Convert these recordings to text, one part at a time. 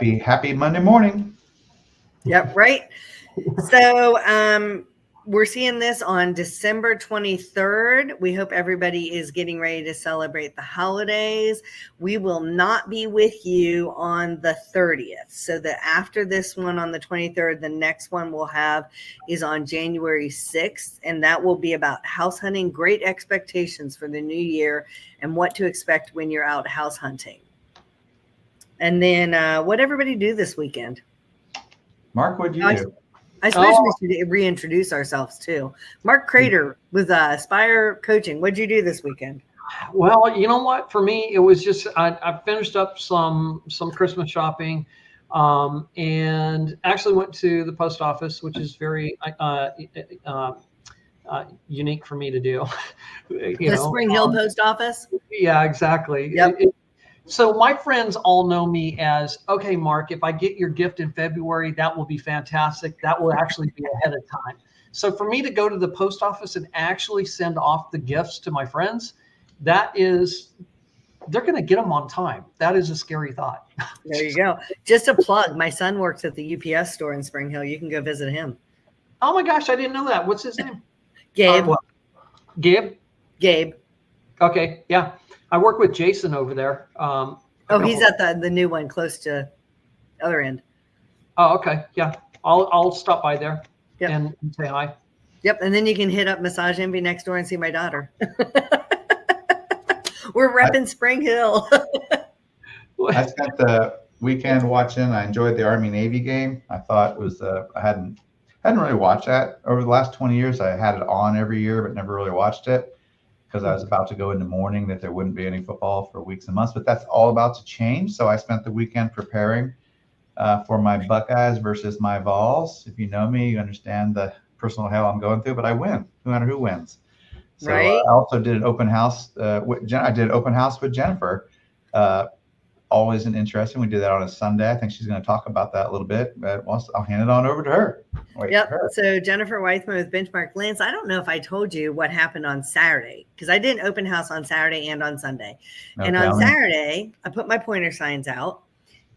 Happy Monday morning. Yep, right. So we're seeing this on December 23rd. We hope everybody is getting ready to celebrate the holidays. We will not be with you on the 30th. So that after this one on the 23rd, the next one we'll have is on January 6th. And that will be about house hunting, great expectations for the new year and what to expect when you're out house hunting. And then what everybody do this weekend? Mark, what'd you do? I suppose we should reintroduce ourselves too. Mark Crader with Aspyre Coaching. What'd you do this weekend? Well, you know what? For me, it was just I finished up some Christmas shopping, and actually went to the post office, which is very unique for me to do. Spring Hill Post Office. Yeah, exactly. Yep. So my friends all know me as, okay, Mark, if I get your gift in February, that will be fantastic. That will actually be ahead of time. So for me to go to the post office and actually send off the gifts to my friends, they're going to get them on time. That is a scary thought. There you go. Just a plug. My son works at the UPS store in Spring Hill. You can go visit him. Oh my gosh, I didn't know that. What's his name? Gabe. Gabe? Gabe. Okay, yeah. I work with Jason over there. He's at the new one close to the other end. Oh, okay. Yeah. I'll stop by there and say hi. Yep. And then you can hit up Massage Envy next door and see my daughter. We're repping Spring Hill. I spent the weekend watching. I enjoyed the Army-Navy game. I thought it was I hadn't really watched that over the last 20 years. I had it on every year, but never really watched it, because I was about to go into mourning that there wouldn't be any football for weeks and months, but that's all about to change. So I spent the weekend preparing for my Buckeyes versus my Vols. If you know me, you understand the personal hell I'm going through, but I win, no matter who wins. So right. I also did an open house. I did an open house with Jennifer. Always an interesting. We did that on a Sunday. I think she's going to talk about that a little bit, but I'll hand it on over to her. Yep. So Jennifer Weissman with Benchmark. Lance, I don't know if I told you what happened on Saturday, because I did an open house on Saturday and on Sunday. And on Saturday, I put my pointer signs out.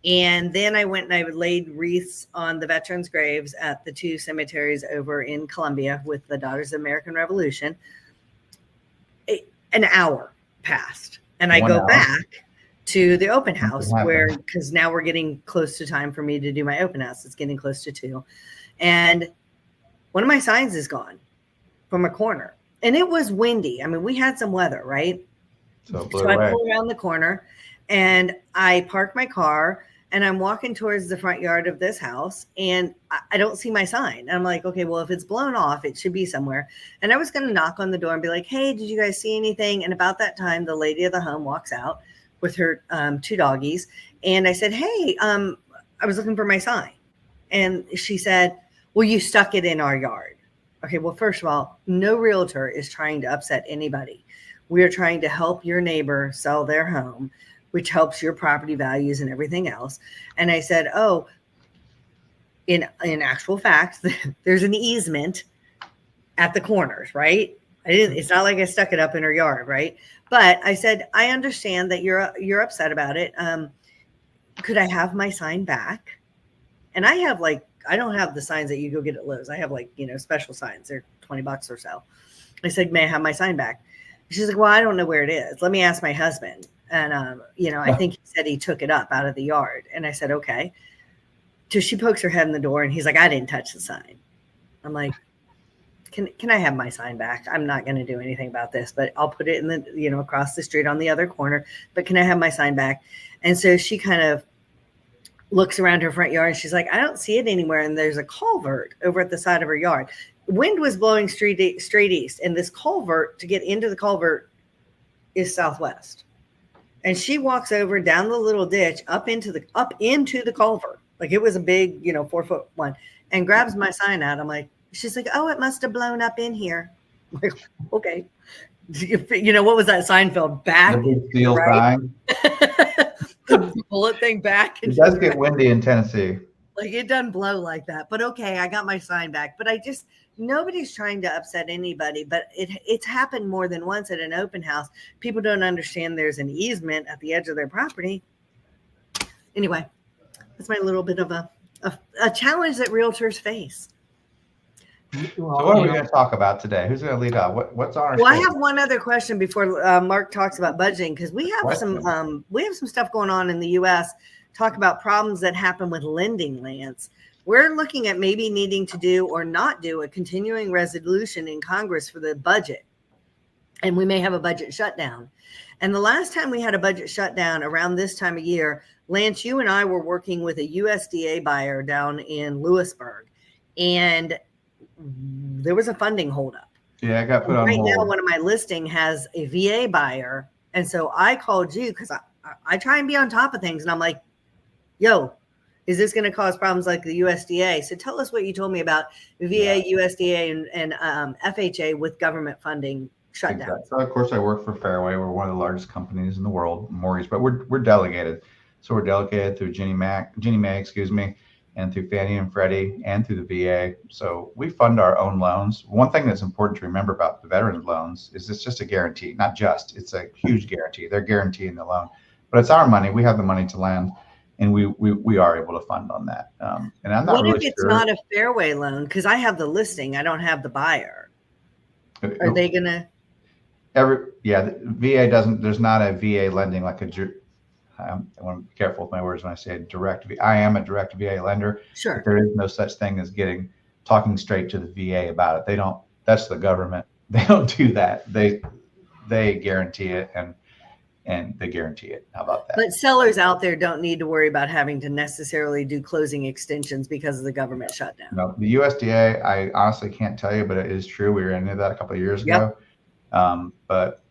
And then I went and I laid wreaths on the veterans' graves at the two cemeteries over in Columbia with the Daughters of the American Revolution. An hour passed. And I go back to the open house because now we're getting close to time for me to do my open house. It's getting close to 2. And one of my signs is gone from a corner, and it was windy. I mean, we had some weather, right? So I pull around the corner and I park my car and I'm walking towards the front yard of this house and I don't see my sign. And I'm like, okay, well, if it's blown off, it should be somewhere. And I was going to knock on the door and be like, hey, did you guys see anything? And about that time, the lady of the home walks out with her 2 doggies. And I said, hey, I was looking for my sign. And she said, well, you stuck it in our yard. Okay, well, first of all, no realtor is trying to upset anybody. We are trying to help your neighbor sell their home, which helps your property values and everything else. And I said, oh, in actual fact, there's an easement at the corners, right? It's not like I stuck it up in her yard, right? But I said, I understand that you're upset about it. Could I have my sign back? And I have I don't have the signs that you go get at Lowe's. I have special signs. They're $20 or so. I said, may I have my sign back? She's like, well, I don't know where it is. Let me ask my husband. And, I think he said he took it up out of the yard. And I said, okay. So she pokes her head in the door and he's like, I didn't touch the sign. I'm like, can I have my sign back? I'm not going to do anything about this, but I'll put it in the, across the street on the other corner, but can I have my sign back? And so she kind of looks around her front yard and she's like, I don't see it anywhere. And there's a culvert over at the side of her yard. Wind was blowing straight east. And this culvert, to get into the culvert, is southwest. And she walks over down the little ditch up into the culvert. Like it was a big, 4-foot one, and grabs my sign out. I'm like, she's like, oh, it must have blown up in here. I'm like, okay. What was that Seinfeld? Back. The big steel sign. The bullet thing back. It does get windy in Tennessee. Like it doesn't blow like that. But okay, I got my sign back. But nobody's trying to upset anybody. But it's happened more than once at an open house. People don't understand there's an easement at the edge of their property. Anyway, That's my little bit of a challenge that realtors face. So what are we going to talk about today? Who's going to lead off? What's on our Well, I have one other question before Mark talks about budgeting, because we have some stuff going on in the U.S. Talk about problems that happen with lending, Lance. We're looking at maybe needing to do or not do a continuing resolution in Congress for the budget. And we may have a budget shutdown. And the last time we had a budget shutdown around this time of year, Lance, you and I were working with a USDA buyer down in Lewisburg, and there was a funding holdup. Yeah, I got put on hold. Right now, one of my listing has a VA buyer. And so I called you because I try and be on top of things. And I'm like, yo, is this going to cause problems like the USDA? So tell us what you told me about VA, USDA, and FHA with government funding shutdown. Exactly. So of course I work for Fairway. We're one of the largest companies in the world, mortgage, but we're delegated. So we're delegated through Ginnie Mae, and through Fannie and Freddie and through the VA. So we fund our own loans. One thing that's important to remember about the veteran loans is it's just a guarantee, it's a huge guarantee. They're guaranteeing the loan, but it's our money. We have the money to lend, and we are able to fund on that. And I'm not really sure. What if it's not a Fairway loan? Because I have the listing, I don't have the buyer. Are they gonna? The VA doesn't. There's not a VA lending like I want to be careful with my words when I say direct. I am a direct VA lender. Sure. But there is no such thing as talking straight to the VA about it. They don't. That's the government. They don't do that. They guarantee it and they guarantee it. How about that? But sellers out there don't need to worry about having to necessarily do closing extensions because of the government shutdown. No, the USDA, I honestly can't tell you, but it is true. We were into that a couple of years ago. But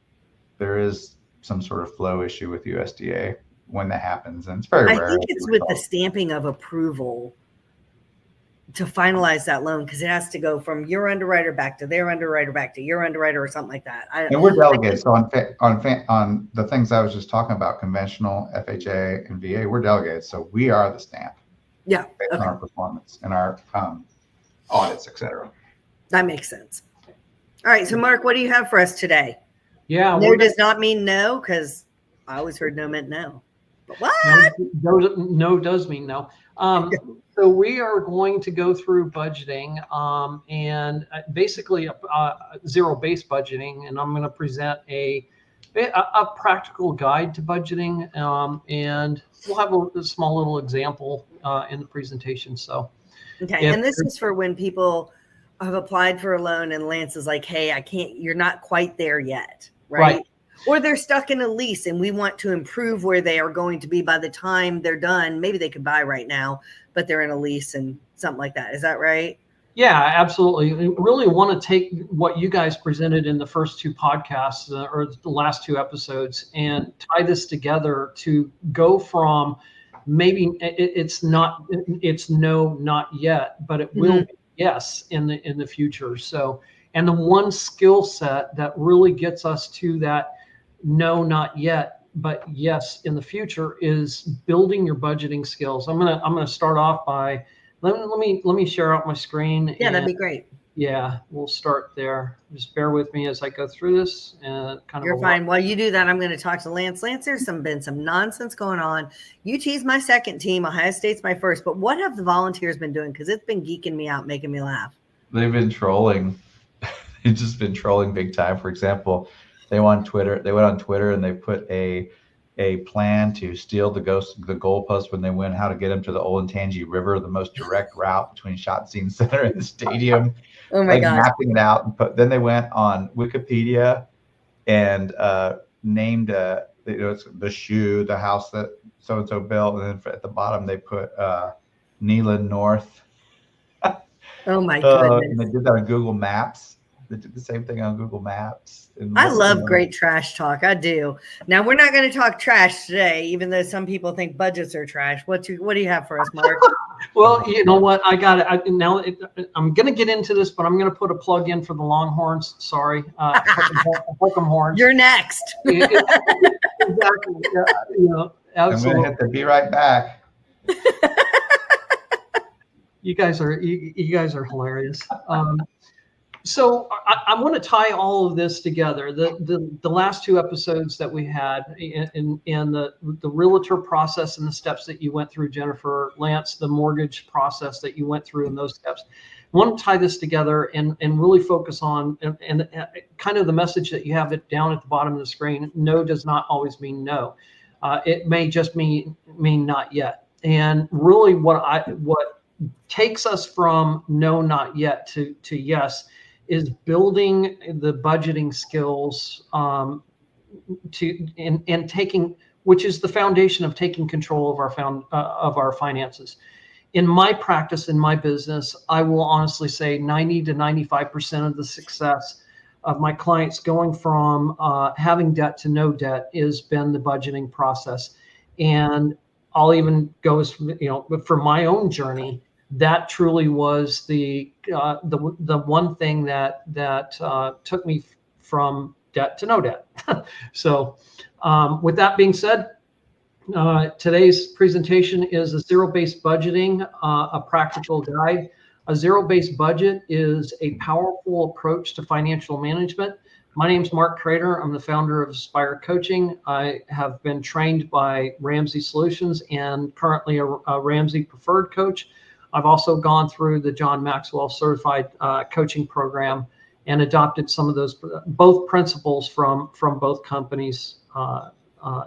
there is some sort of flow issue with USDA when that happens, and it's very rare. I think it's with the stamping of approval to finalize that loan, because it has to go from your underwriter back to their underwriter back to your underwriter or something like that. And we're delegated. So on the things I was just talking about, conventional, FHA, and VA, we're delegated. So we are the stamp. Yeah. Based on our performance and our audits, et cetera. That makes sense. All right. So Mark, what do you have for us today? Yeah. No does not mean no, because I always heard no meant no. But what? No does mean no. So we are going to go through budgeting and basically zero-based budgeting, and I'm going to present a practical guide to budgeting, and we'll have a small little example in the presentation. So, okay, and this is for when people have applied for a loan and Lance is like, "Hey, I can't. You're not quite there yet, right?" Or they're stuck in a lease and we want to improve where they are going to be by the time they're done. Maybe they could buy right now, but they're in a lease and something like that. Is that right? Yeah, absolutely. I really want to take what you guys presented in the first two podcasts or the last two episodes and tie this together to go from maybe it's no, not yet, but it will be yes in the future. So, and the one skill set that really gets us to that no, not yet, but yes in the future is building your budgeting skills. I'm gonna start off by let me share out my screen. Yeah, that'd be great. Yeah, we'll start there. Just bear with me as I go through this. You're fine. While you do that, I'm going to talk to Lance. Lance, there's been some nonsense going on. UT's my second team. Ohio State's my first. But what have the volunteers been doing? Because it's been geeking me out, making me laugh. They've been trolling. They've just been trolling big time. For example, they went on Twitter and they put a plan to steal the goalpost when they win, how to get them to the Olentangy River, the most direct route between Scene Center and the stadium. Oh my God. Mapping it out. And then they went on Wikipedia and named it's the shoe, the house that so-and-so built. And then at the bottom, they put Neyland North. Oh my goodness. And they did that on Google Maps. They did the same thing on Google Maps. I love great trash talk. I do. Now, we're not going to talk trash today, even though some people think budgets are trash. What do you have for us, Mark? Well, you know what? I got it. I'm going to get into this, but I'm going to put a plug in for the Longhorns. Sorry. Hook'em Horns. You're next. Exactly. Absolutely. I'm going to have to be right back. You guys are hilarious. So I want to tie all of this together. The last two episodes that we had in the realtor process and the steps that you went through, Jennifer, Lance, the mortgage process that you went through in those steps. I want to tie this together and really focus on and kind of the message that you have it down at the bottom of the screen. No does not always mean no. It may just mean not yet. And really what takes us from no, not yet to yes is building the budgeting skills and taking, which is the foundation of taking control of our finances. In my practice, in my business, I will honestly say 90 to 95% of the success of my clients going from having debt to no debt has been the budgeting process. And I'll even go as, for my own journey, that truly was the one thing that took me from debt to no debt. So with that being said, today's presentation is a zero-based budgeting, a practical guide. A zero-based budget is a powerful approach to financial management. My name is Mark Crader. I'm the founder of Aspyre Coaching. I have been trained by Ramsey Solutions and currently a Ramsey Preferred Coach. I've also gone through the John Maxwell Certified Coaching Program and adopted some of those, both principles from both companies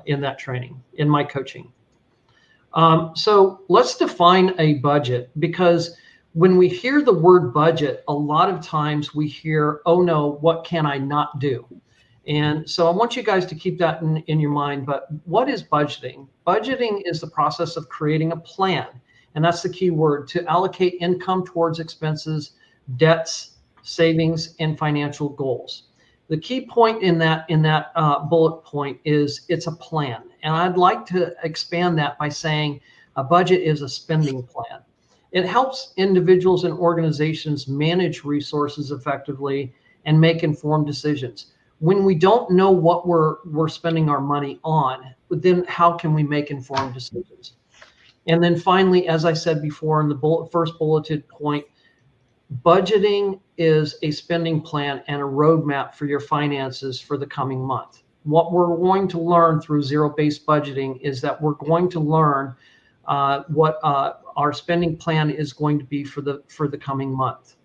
in that training, in my coaching. So let's define a budget, because when we hear the word budget, a lot of times we hear, oh no, what can I not do? And so I want you guys to keep that in your mind. But what is budgeting? Budgeting is the process of creating a plan. And that's the key word, to allocate income towards expenses, debts, savings, and financial goals. The key point in that bullet point is it's a plan. And I'd like to expand that by saying a budget is a spending plan. It helps individuals and organizations manage resources effectively and make informed decisions. When we don't know what we're spending our money on, then how can we make informed decisions? And then finally, as I said before in the first bulleted point, budgeting is a spending plan and a roadmap for your finances for the coming month. What we're going to learn through zero-based budgeting is that we're going to learn what our spending plan is going to be for the coming month.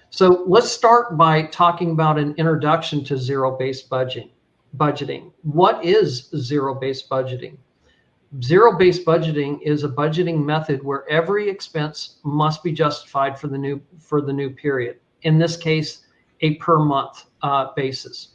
So let's start by talking about an introduction to zero-based budgeting. What is zero-based budgeting? Zero-based budgeting is a budgeting method where every expense must be justified for the new period. In this case, a per month basis.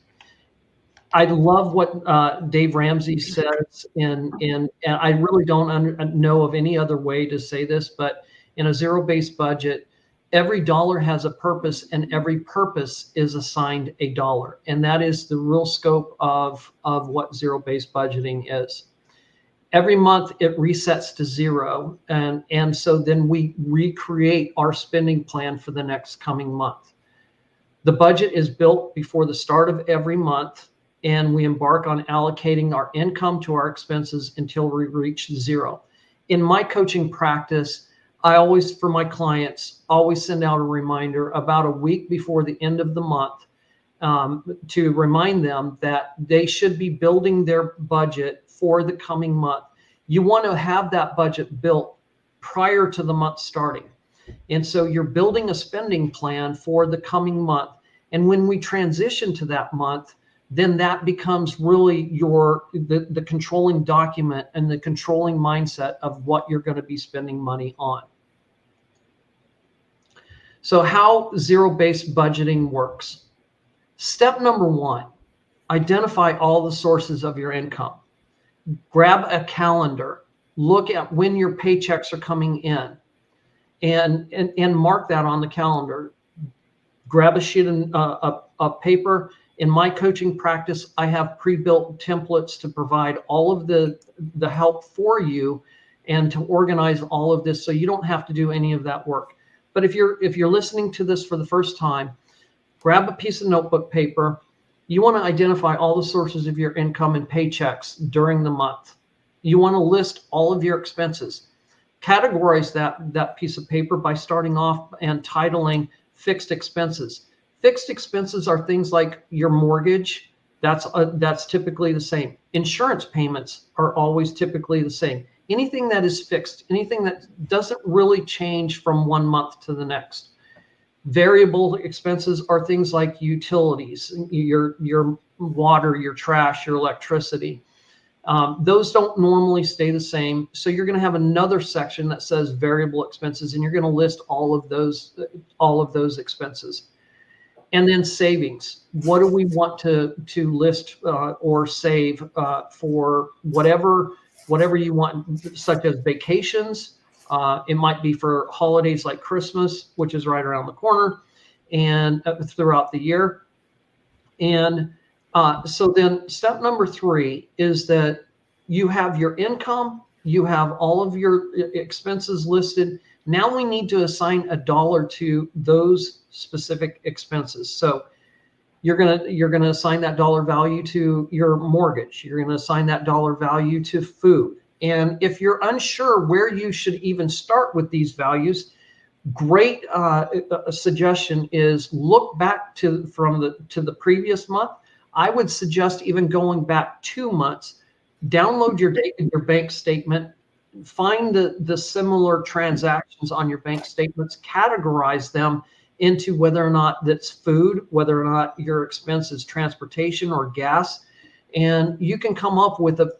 I love what Dave Ramsey says, and I really don't know of any other way to say this, but in a zero-based budget, every dollar has a purpose, and every purpose is assigned a dollar, and that is the real scope of what zero-based budgeting is. Every month it resets to zero, and so then we recreate our spending plan for the next coming month. The budget is built before the start of every month, and we embark on allocating our income to our expenses until we reach zero. In my coaching practice, I always, for my clients, always send out a reminder about a week before the end of the month to remind them that they should be building their budget for the coming month. You want to have that budget built prior to the month starting. And so you're building a spending plan for the coming month. And when we transition to that month, then that becomes really the controlling document and the controlling mindset of what you're going to be spending money on. So how zero-based budgeting works. Step number one, identify all the sources of your income. Grab a calendar, look at when your paychecks are coming in, and mark that on the calendar. Grab a sheet of paper. In my coaching practice, I have pre-built templates to provide all of the help for you and to organize all of this, so you don't have to do any of that work. But if you're listening to this for the first time, grab a piece of notebook paper. You want to identify all the sources of your income and paychecks during the month. You want to list all of your expenses. Categorize that piece of paper by starting off and titling fixed expenses. Fixed expenses are things like your mortgage. That's typically the same. Insurance payments are always typically the same. Anything that is fixed, anything that doesn't really change from one month to the next. Variable expenses are things like utilities, your water, your trash, your electricity. Those don't normally stay the same. So you're going to have another section that says variable expenses, and you're going to list all of those expenses. And then savings. What do we want to list or save for whatever you want, such as vacations. It might be for holidays like Christmas, which is right around the corner, and throughout the year. And so then step number 3 is that you have your income, you have all of your expenses listed. Now we need to assign $1 to those specific expenses. So you're gonna assign that dollar value to your mortgage. You're gonna assign that dollar value to food. And if you're unsure where you should even start with these values, great suggestion is look back to the previous month. I would suggest even going back 2 months. Download your bank statement, find the similar transactions on your bank statements, categorize them into whether or not that's food, whether or not your expense is transportation or gas, and you can come up with a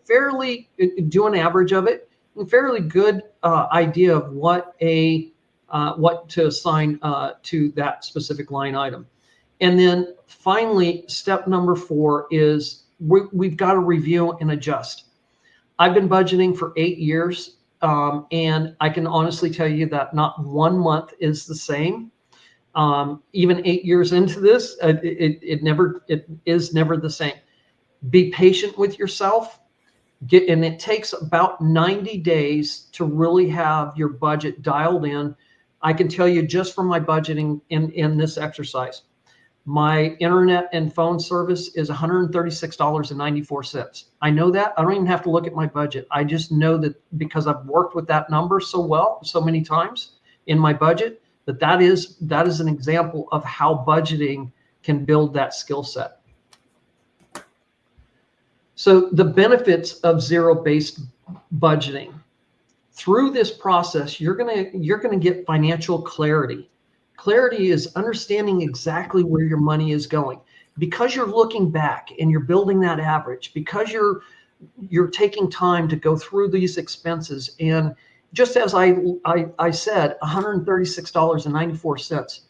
do an average of it, a fairly good idea of what to assign to that specific line item. And then finally, step number 4 is we've got to review and adjust. I've been budgeting for 8 years, and I can honestly tell you that not one month is the same. Even 8 years into this, it is never the same. Be patient with yourself. And it takes about 90 days to really have your budget dialed in. I can tell you just from my budgeting in this exercise, my internet and phone service is $136.94. I know that. I don't even have to look at my budget. I just know that because I've worked with that number so many times in my budget, that is an example of how budgeting can build that skill set. So the benefits of zero-based budgeting. Through this process, you're gonna get financial clarity. Clarity is understanding exactly where your money is going. Because you're looking back and you're building that average, because you're taking time to go through these expenses, and just as I said, $136.94.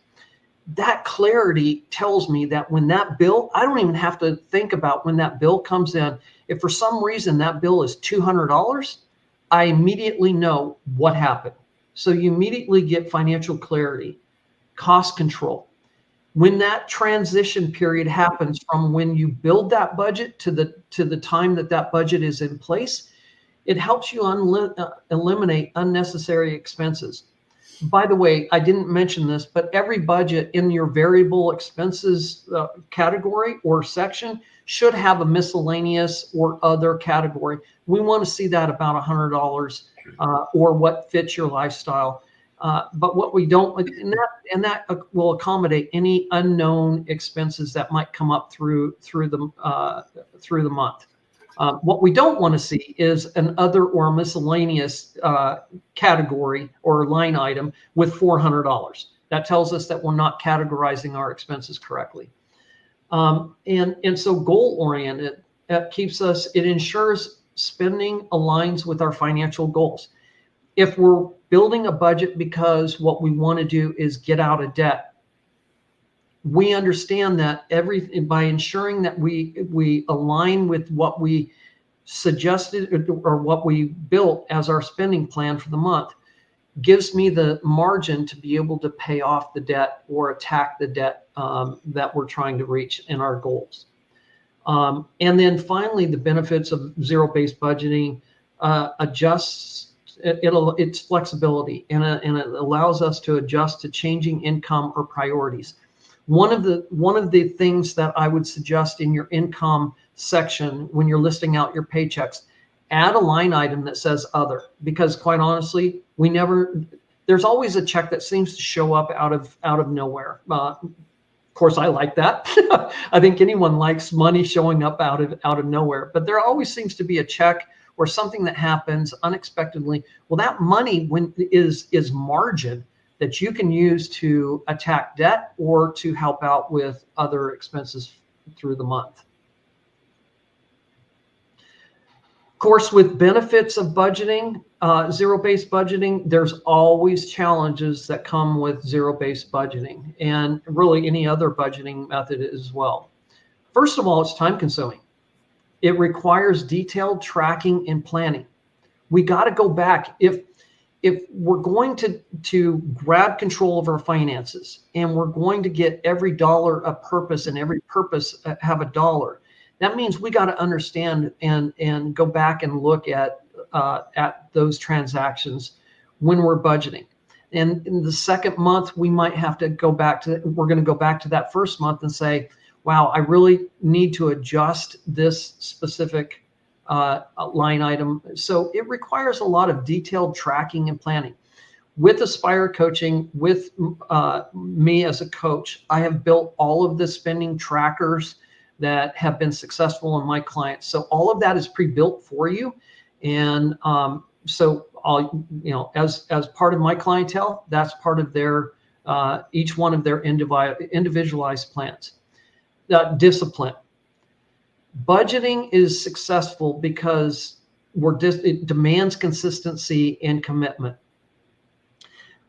That clarity tells me that when that bill, I don't even have to think about when that bill comes in. If for some reason that bill is $200, I immediately know what happened. So you immediately get financial clarity, cost control. When that transition period happens from when you build that budget to the time that budget is in place, it helps you eliminate unnecessary expenses. By the way, I didn't mention this, but every budget in your variable expenses category or section should have a miscellaneous or other category. We want to see that about $100 or what fits your lifestyle. But what we don't, and that will accommodate any unknown expenses that might come up through the month. What we don't want to see is an other or miscellaneous category or line item with $400. That tells us that we're not categorizing our expenses correctly. And so goal-oriented, it ensures spending aligns with our financial goals. If we're building a budget because what we want to do is get out of debt, we understand that by ensuring that we align with what we suggested or what we built as our spending plan for the month, gives me the margin to be able to pay off the debt or attack the debt that we're trying to reach in our goals. And then finally, the benefits of zero-based budgeting it's flexibility, and it allows us to adjust to changing income or priorities. One of the things that I would suggest in your income section when you're listing out your paychecks, add a line item that says other, because quite honestly, there's always a check that seems to show up out of nowhere. Of course, I like that. I think anyone likes money showing up out of nowhere, but there always seems to be a check or something that happens unexpectedly. Well, that money is margin that you can use to attack debt or to help out with other expenses through the month. Of course, with benefits of budgeting, zero-based budgeting, there's always challenges that come with zero-based budgeting, and really any other budgeting method as well. First of all, it's time-consuming. It requires detailed tracking and planning. We got to go back. If we're going to grab control of our finances and we're going to get every dollar a purpose and every purpose have a dollar, that means we got to understand and go back and look at those transactions when we're budgeting. And in the second month, we might have to we're going to go back to that first month and say, wow, I really need to adjust this specific line item. So it requires a lot of detailed tracking and planning. With Aspyre Coaching, with me as a coach, I have built all of the spending trackers that have been successful in my clients. So all of that is pre-built for you. And so I'll, as part of my clientele, that's part of their, each one of their individualized plans. Discipline. Budgeting is successful because it demands consistency and commitment.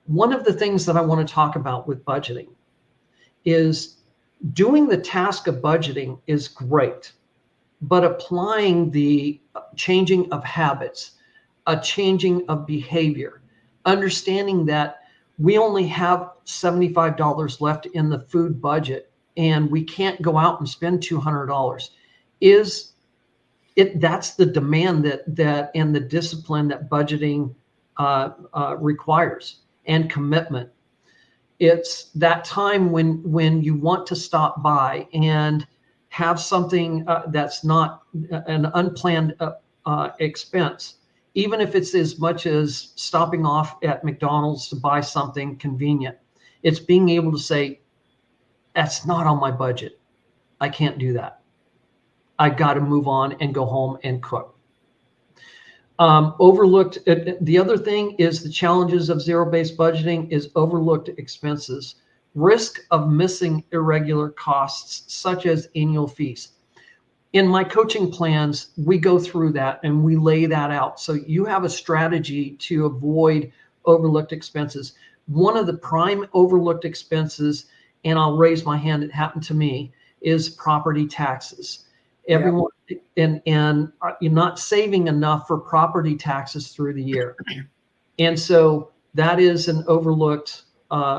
One of the things that I want to talk about with budgeting is doing the task of budgeting is great, but applying the changing of habits, a changing of behavior, understanding that we only have $75 left in the food budget and we can't go out and spend $200, that's the demand that and the discipline that budgeting requires, and commitment. It's that time when you want to stop by and have something that's not an unplanned expense, even if it's as much as stopping off at McDonald's to buy something convenient. It's being able to say, that's not on my budget. I can't do that. I got to move on and go home and cook. Overlooked. The other thing is the challenges of zero-based budgeting is overlooked expenses, risk of missing irregular costs, such as annual fees. In my coaching plans, we go through that and we lay that out. So you have a strategy to avoid overlooked expenses. One of the prime overlooked expenses, and I'll raise my hand, it happened to me, is property taxes. Everyone, and you're not saving enough for property taxes through the year. And so that is an overlooked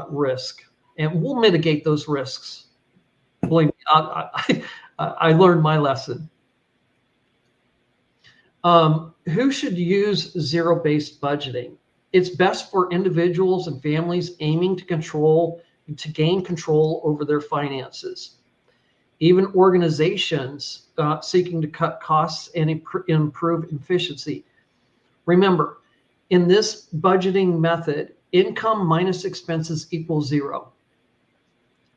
risk, and we'll mitigate those risks. Believe me, I learned my lesson. Who should use zero-based budgeting? It's best for individuals and families aiming to gain control over their finances. Even organizations seeking to cut costs and improve efficiency. Remember, in this budgeting method, income minus expenses equals zero.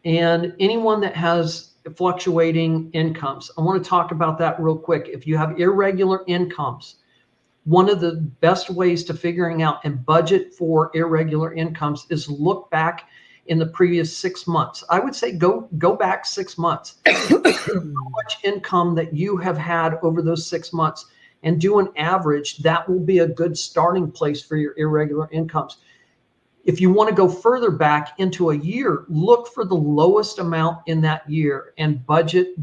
And anyone that has fluctuating incomes, I want to talk about that real quick. If you have irregular incomes, one of the best ways to figuring out and budget for irregular incomes is look back in the previous 6 months. I would say go back 6 months. How much income that you have had over those 6 months, and do an average. That will be a good starting place for your irregular incomes. If you want to go further back into a year, look for the lowest amount in that year and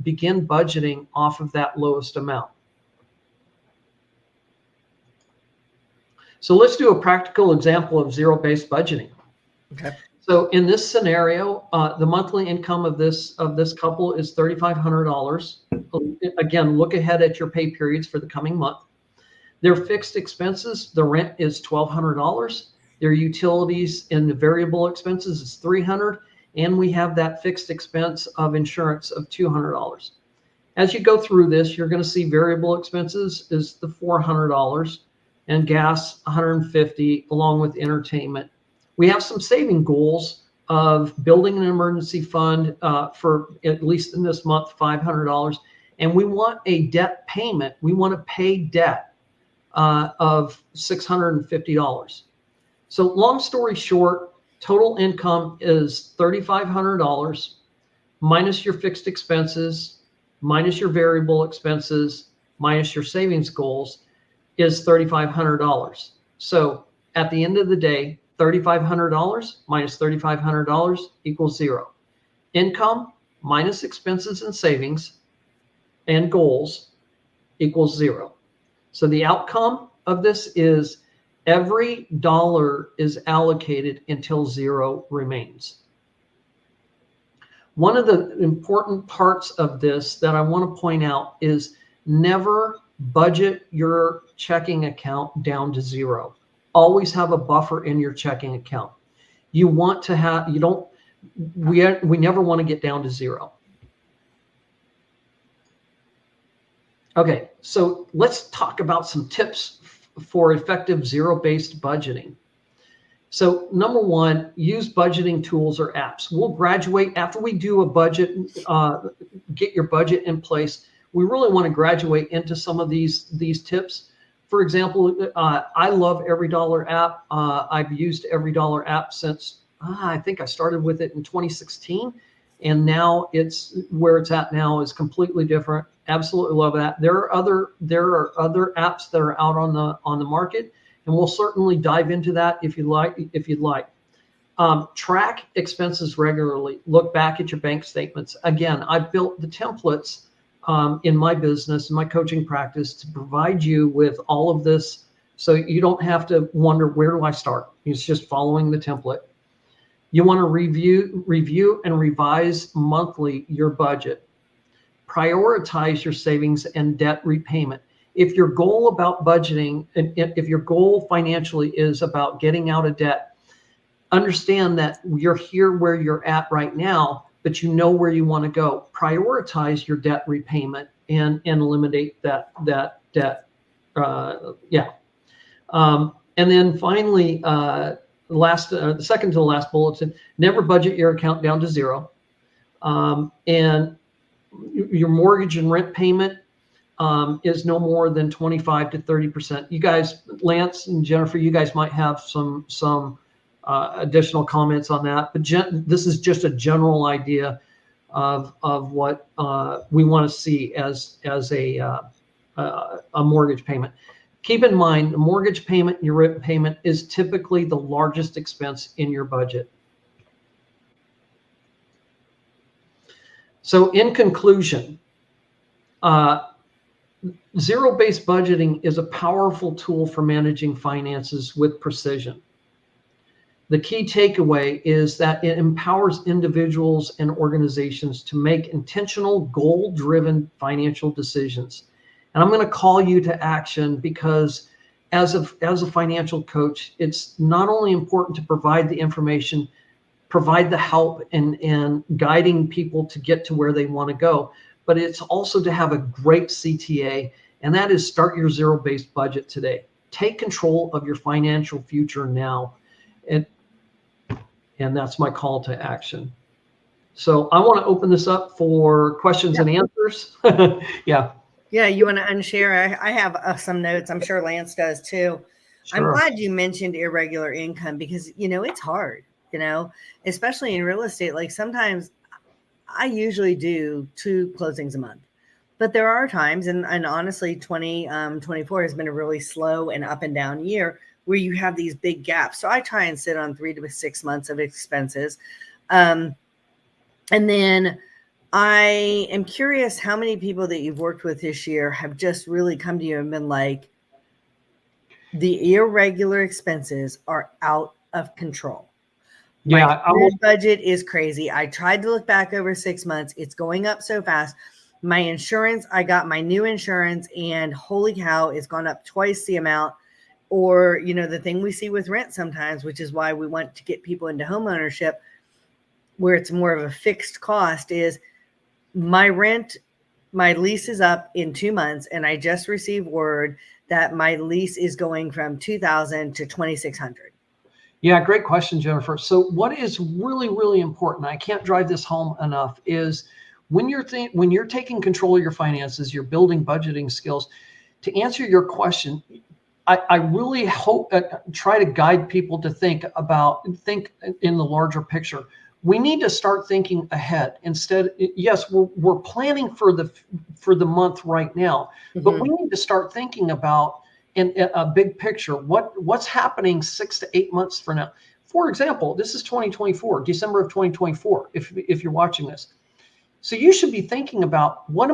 begin budgeting off of that lowest amount. So let's do a practical example of zero-based budgeting. Okay. So in this scenario, the monthly income of this couple is $3,500. Again, look ahead at your pay periods for the coming month. Their fixed expenses, the rent is $1,200. Their utilities and the variable expenses is $300, and we have that fixed expense of insurance of $200. As you go through this, you're going to see variable expenses is the $400 and gas $150 along with entertainment. We have some saving goals of building an emergency fund for at least in this month, $500. And we want a debt payment. We want to pay debt of $650. So long story short, total income is $3,500 minus your fixed expenses, minus your variable expenses, minus your savings goals is $3,500. So at the end of the day, $3,500 minus $3,500 equals zero. Income minus expenses and savings and goals equals zero. So the outcome of this is every dollar is allocated until zero remains. One of the important parts of this that I want to point out is never budget your checking account down to zero. Always have a buffer in your checking account. You want to have, you don't, we never want to get down to zero. Okay, so let's talk about some tips for effective zero-based budgeting. So number one, use budgeting tools or apps. We'll graduate after we do a budget, get your budget in place. We really want to graduate into some of these tips. For example, I love Every Dollar app. I've used Every Dollar app since I think I started with it in 2016, and now it's where it's at now is completely different. Absolutely love that. There are other apps that are out on the market, and we'll certainly dive into that if you'd like. Track expenses regularly. Look back at your bank statements. Again, I've built the templates in my business, in my coaching practice, to provide you with all of this, so you don't have to wonder, where do I start? It's just following the template. You want to review and revise monthly your budget. Prioritize your savings and debt repayment. If your goal about budgeting, and if your goal financially is about getting out of debt, understand that you're here where you're at right now, but you know where you want to go. Prioritize your debt repayment and eliminate that debt. And then finally, the second to the last bulletin, never budget your account down to zero. And your mortgage and rent payment is no more than 25 to 30%. You guys, Lance and Jennifer, you guys might have some additional comments on that, but this is just a general idea of what we want to see as a mortgage payment. Keep in mind, the mortgage payment, your rent payment is typically the largest expense in your budget. So in conclusion, zero-based budgeting is a powerful tool for managing finances with precision. The key takeaway is that it empowers individuals and organizations to make intentional, goal-driven financial decisions. And I'm going to call you to action, because as a financial coach, it's not only important to provide the information, provide the help and guiding people to get to where they want to go, but it's also to have a great CTA, and that is start your zero-based budget today. Take control of your financial future now. And that's my call to action. So I want to open this up for questions and answers. Yeah. Yeah, you want to unshare? I have some notes. I'm sure Lance does too. Sure. I'm glad you mentioned irregular income, because, it's hard, especially in real estate. Like, sometimes I usually do 2 closings a month, but there are times, and honestly, 2024 has been a really slow and up and down year where you have these big gaps. So I try and sit on 3 to 6 months of expenses. And then I am curious how many people that you've worked with this year have just really come to you and been like, the irregular expenses are out of control. My budget is crazy. I tried to look back over 6 months. It's going up so fast. My insurance, I got my new insurance, and holy cow, it's gone up twice the amount. Or, the thing we see with rent sometimes, which is why we want to get people into home ownership, where it's more of a fixed cost, is my rent my lease is up in 2 months, and I just received word that my lease is going from 2,000 to 2,600. Yeah, great question, Jennifer. So what is really, really important, I can't drive this home enough, is when you're taking control of your finances, you're building budgeting skills. To answer your question, I really hope try to guide people to think in the larger picture. We need to start thinking ahead instead. Yes, we're planning for the month right now, but we need to start thinking about in a big picture what's happening 6 to 8 months from now. For example, this is 2024, December of 2024. If you're watching this, so you should be thinking about what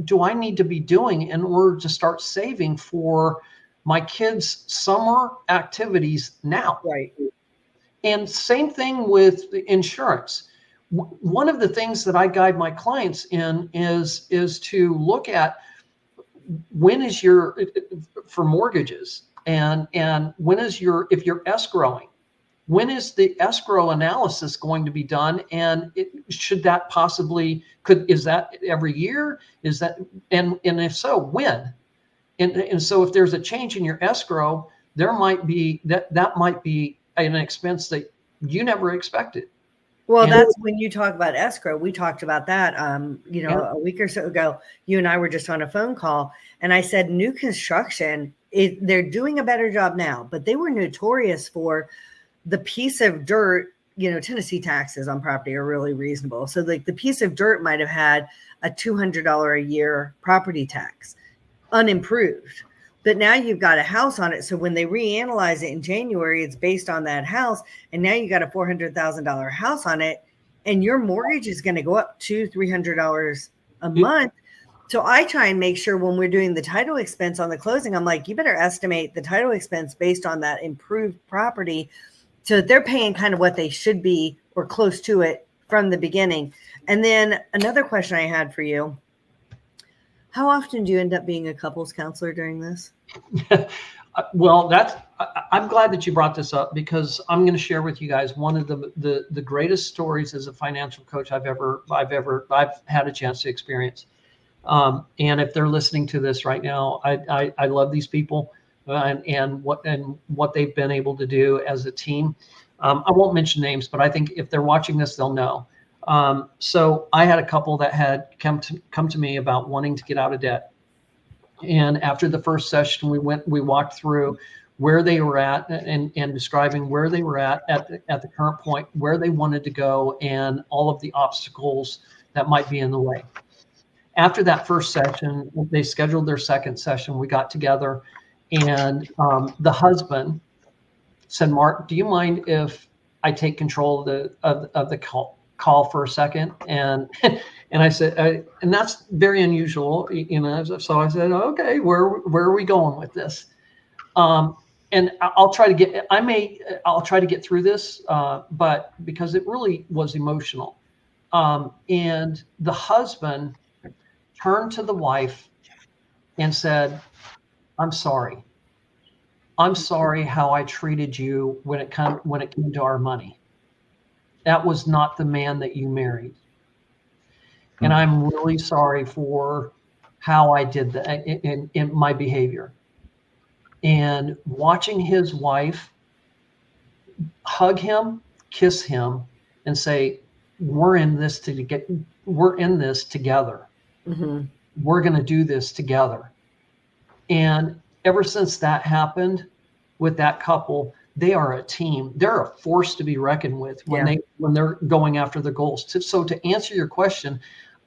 do I need to be doing in order to start saving for my kids' summer activities now. Right. And same thing with the insurance. One of the things that I guide my clients in is to look at when is for mortgages and when is if you're escrowing, when is the escrow analysis going to be done? And is that every year? And if so, when? And so if there's a change in your escrow, there might be that might be an expense that you never expected. Well, that's when you talk about escrow. We talked about that, a week or so ago. You and I were just on a phone call, and I said new construction, they're doing a better job now, but they were notorious for the piece of dirt. Tennessee taxes on property are really reasonable. So like the piece of dirt might have had a $200 a year property tax, unimproved. But now you've got a house on it. So when they reanalyze it in January, it's based on that house. And now you got a $400,000 house on it. And your mortgage is going to go up $200-$300 a month. So I try and make sure when we're doing the title expense on the closing, I'm like, you better estimate the title expense based on that improved property. So they're paying kind of what they should be or close to it from the beginning. And then another question I had for you. How often do you end up being a couples counselor during this? Well, I'm glad that you brought this up, because I'm going to share with you guys one of the greatest stories as a financial coach I've had a chance to experience. And if they're listening to this right now, I love these people and what they've been able to do as a team. I won't mention names, but I think if they're watching this, they'll know. So I had a couple that had come to me about wanting to get out of debt. And after the first session, we walked through where they were at and describing where they were at the current point, where they wanted to go, and all of the obstacles that might be in the way. After that first session, they scheduled their second session. We got together, and the husband said, "Mark, do you mind if I take control of the call for a second?" And I said, and that's very unusual, so I said, okay, where are we going with this? And I'll try to get through this, but because it really was emotional. And the husband turned to the wife and said, "I'm sorry. I'm sorry how I treated you when it came to our money. That was not the man that you married. And I'm really sorry for how I did that in my behavior." And watching his wife hug him, kiss him, and say, we're in this together. Mm-hmm. We're going to do this together. And ever since that happened with that couple, they are a team. They're a force to be reckoned with when they're going after their goals. So to answer your question,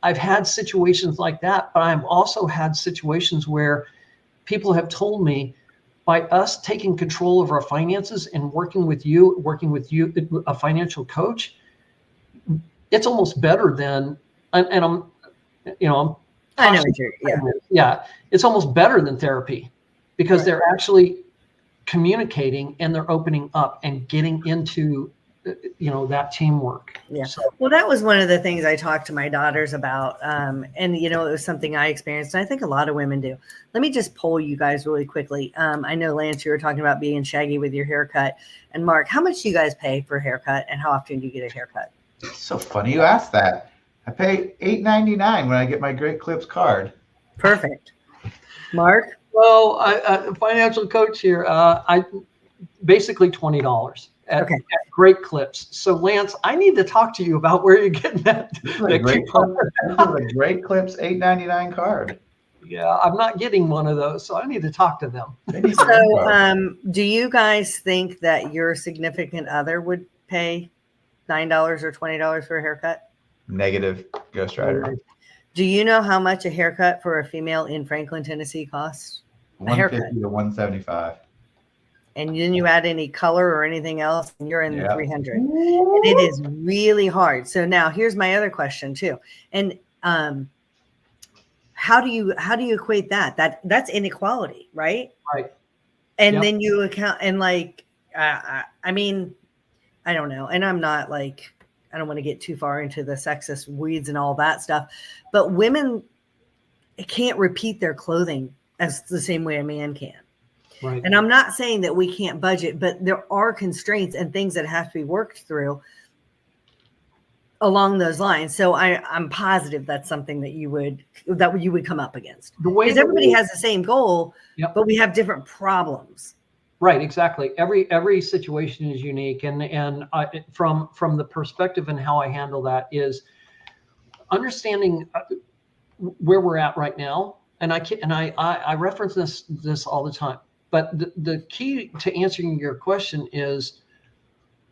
I've had situations like that, but I've also had situations where people have told me, by us taking control of our finances and working with you, a financial coach, it's almost better than, and I'm, I know what you're, it's almost better than therapy, because they're actually communicating and they're opening up and getting into that teamwork. Yeah. So, well, that was one of the things I talked to my daughters about. And it was something I experienced, and I think a lot of women do. Let me just poll you guys really quickly. I know, Lance, you were talking about being shaggy with your haircut, and Mark, how much do you guys pay for a haircut, and how often do you get a haircut? It's so funny you asked that. I pay $8.99 when I get my Great Clips card. Perfect. Mark? Well, I financial coach here. I basically $20 at Great Clips. So Lance, I need to talk to you about where you're getting that. This is a Great Clips $8.99 card. Yeah, I'm not getting one of those, so I need to talk to them. So, do you guys think that your significant other would pay $9 or $20 for a haircut? Negative, Ghost Rider. Do you know how much a haircut for a female in Franklin, Tennessee costs? $150 to $175. And then you add any color or anything else, and you're in the 300. And it is really hard. So now here's my other question too. And how do you equate that? That's inequality, right? Right. And then you account and like I mean, I don't know. And I'm not like, I don't want to get too far into the sexist weeds and all that stuff, but women can't repeat their clothing as the same way a man can. Right. And I'm not saying that we can't budget, but there are constraints and things that have to be worked through along those lines. So I'm positive that's something that you would come up against. Because everybody has the same goal, but we have different problems. Right, exactly. Every situation is unique, and from the perspective and how I handle that is understanding where we're at right now. And I reference this all the time. But the key to answering your question is,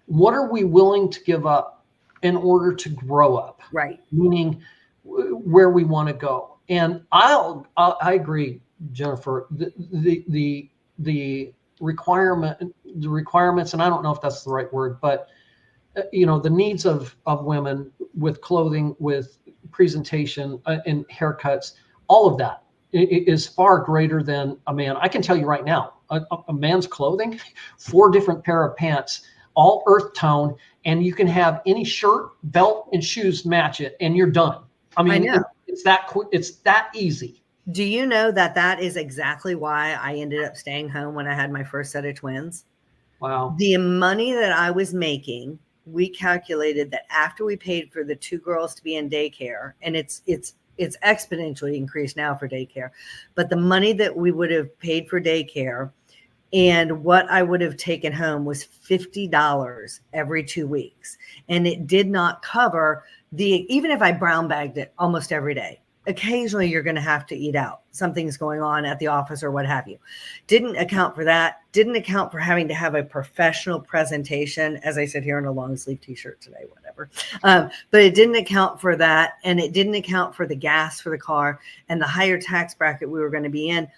what are we willing to give up in order to grow up? Right. Meaning where we want to go. And I agree, Jennifer. The requirements, and I don't know if that's the right word, but the needs of women with clothing, with presentation, and haircuts, all of that is far greater than a man. I can tell you right now, a man's clothing, 4 different pair of pants, all earth tone, and you can have any shirt, belt, and shoes match it, and you're done. I mean, it's that easy. Do you know that is exactly why I ended up staying home when I had my first set of twins? Wow. The money that I was making, we calculated that after we paid for the 2 girls to be in daycare, and it's exponentially increased now for daycare, but the money that we would have paid for daycare and what I would have taken home was $50 every 2 weeks. And it did not cover even if I brown bagged it almost every day. Occasionally you're going to have to eat out. Something's going on at the office or what have you. Didn't account for that. Didn't account for having to have a professional presentation, as I sit here in a long sleeve t-shirt today, whatever. But it didn't account for that. And it didn't account for the gas for the car and the higher tax bracket we were going to be in.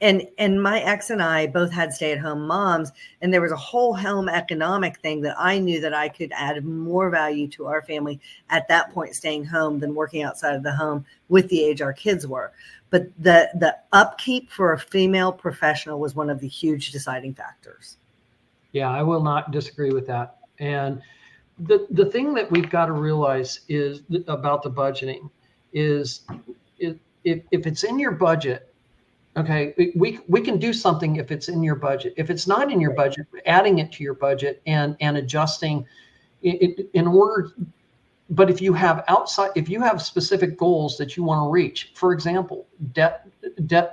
And my ex and I both had stay-at-home moms, and there was a whole home economic thing that I knew that I could add more value to our family at that point, staying home than working outside of the home with the age our kids were. But the upkeep for a female professional was one of the huge deciding factors. Yeah, I will not disagree with that. And the thing that we've got to realize is about the budgeting is if it's in your budget. Okay, we can do something if it's in your budget. If it's not in your budget, adding it to your budget and adjusting it in order. But if you have specific goals that you want to reach, for example, debt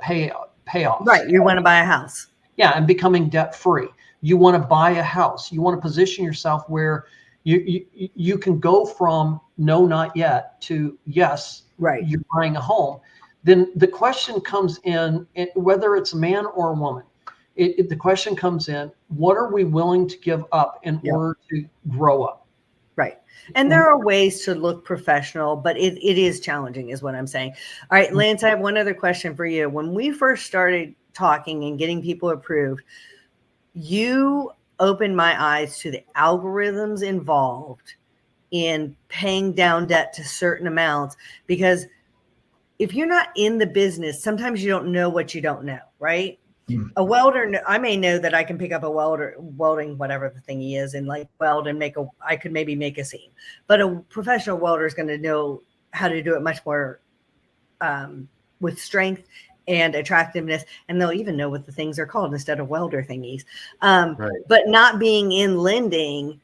payoff. Right, you want to buy a house. Yeah, and becoming debt free. You want to buy a house. You want to position yourself where you can go from no, not yet to yes. Right, you're buying a home. Then the question comes in, whether it's a man or a woman, the question comes in, what are we willing to give up in order to grow up? Right. And there are ways to look professional, but it is challenging is what I'm saying. All right, Lance, I have one other question for you. When we first started talking and getting people approved, you opened my eyes to the algorithms involved in paying down debt to certain amounts, because if you're not in the business, sometimes you don't know what you don't know, right? A welder, I may know that I can pick up a welding, whatever the thing is, and like weld and I could maybe make a seam. But a professional welder is going to know how to do it much more with strength and attractiveness. And they'll even know what the things are called instead of welder thingies. Right. But not being in lending,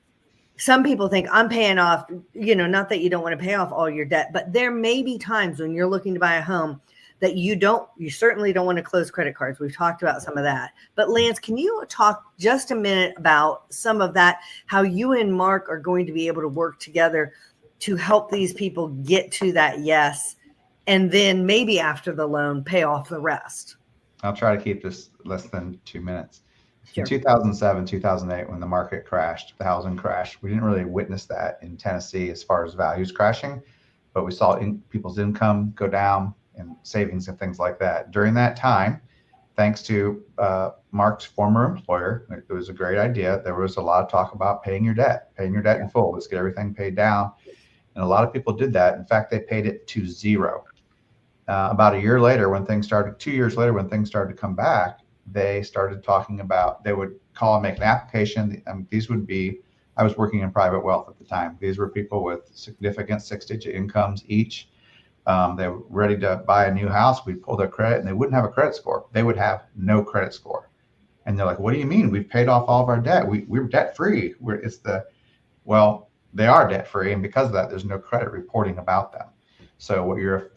some people think I'm paying off, not that you don't want to pay off all your debt, but there may be times when you're looking to buy a home that you certainly don't want to close credit cards. We've talked about some of that. But Lance, can you talk just a minute about some of that, how you and Mark are going to be able to work together to help these people get to that yes, and then maybe after the loan, pay off the rest? I'll try to keep this less than 2 minutes. Sure. In 2007, 2008, when the market crashed, the housing crash, we didn't really witness that in Tennessee as far as values crashing, but we saw people's income go down and savings and things like that. During that time, thanks to Mark's former employer, it was a great idea. There was a lot of talk about paying your debt in full. Let's get everything paid down. And a lot of people did that. In fact, they paid it to zero. About 2 years later, when things started to come back, they started talking about, they would call and make an application. I was working in private wealth at the time. These were people with significant 6-digit incomes each. They were ready to buy a new house. We'd pull their credit and they wouldn't have a credit score. They would have no credit score. And they're like, what do you mean? We've paid off all of our debt. We're debt free. Well, they are debt free. And because of that, there's no credit reporting about them. So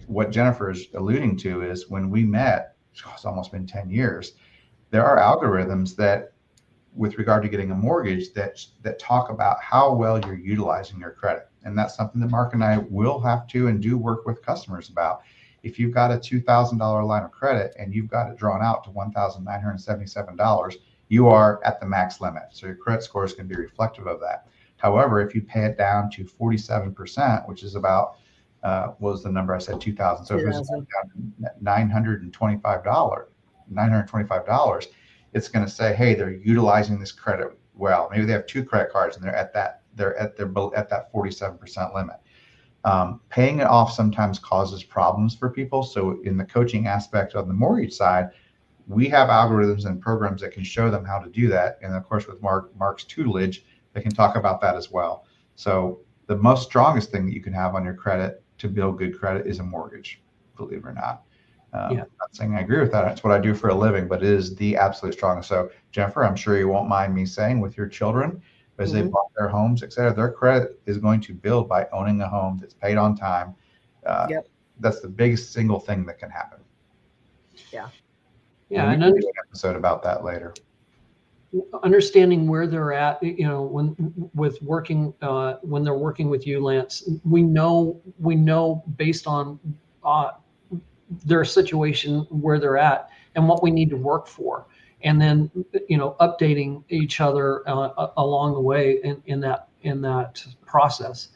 what Jennifer is alluding to is when we met, it's almost been 10 years, there are algorithms that, with regard to getting a mortgage, that talk about how well you're utilizing your credit. And that's something that Mark and I will have to and do work with customers about. If you've got a $2,000 line of credit and you've got it drawn out to $1,977, you are at the max limit. So your credit scores can be reflective of that. However, if you pay it down to 47%, which is about, what was the number I said, 2,000. So if it was down to $925, it's going to say, hey, they're utilizing this credit well. Maybe they have 2 credit cards and they're at that 47% limit. Paying it off sometimes causes problems for people. So in the coaching aspect on the mortgage side, we have algorithms and programs that can show them how to do that. And of course, with Mark's tutelage, they can talk about that as well. So the most strongest thing that you can have on your credit to build good credit is a mortgage, believe it or not. I'm not saying I agree with that. That's what I do for a living, but it is the absolute strongest. So Jennifer, I'm sure you won't mind me saying, with your children, as they bought their homes, et cetera, their credit is going to build by owning a home that's paid on time. That's the biggest single thing that can happen. Yeah. And we can do an episode about that later. Understanding where they're at, when they're working with you, Lance, we know based on their situation, where they're at and what we need to work for. And then, updating each other along the way in that process.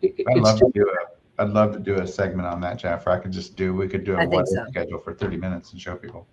I'd love to do a segment on that, Jennifer. We could do a wedding schedule for 30 minutes and show people.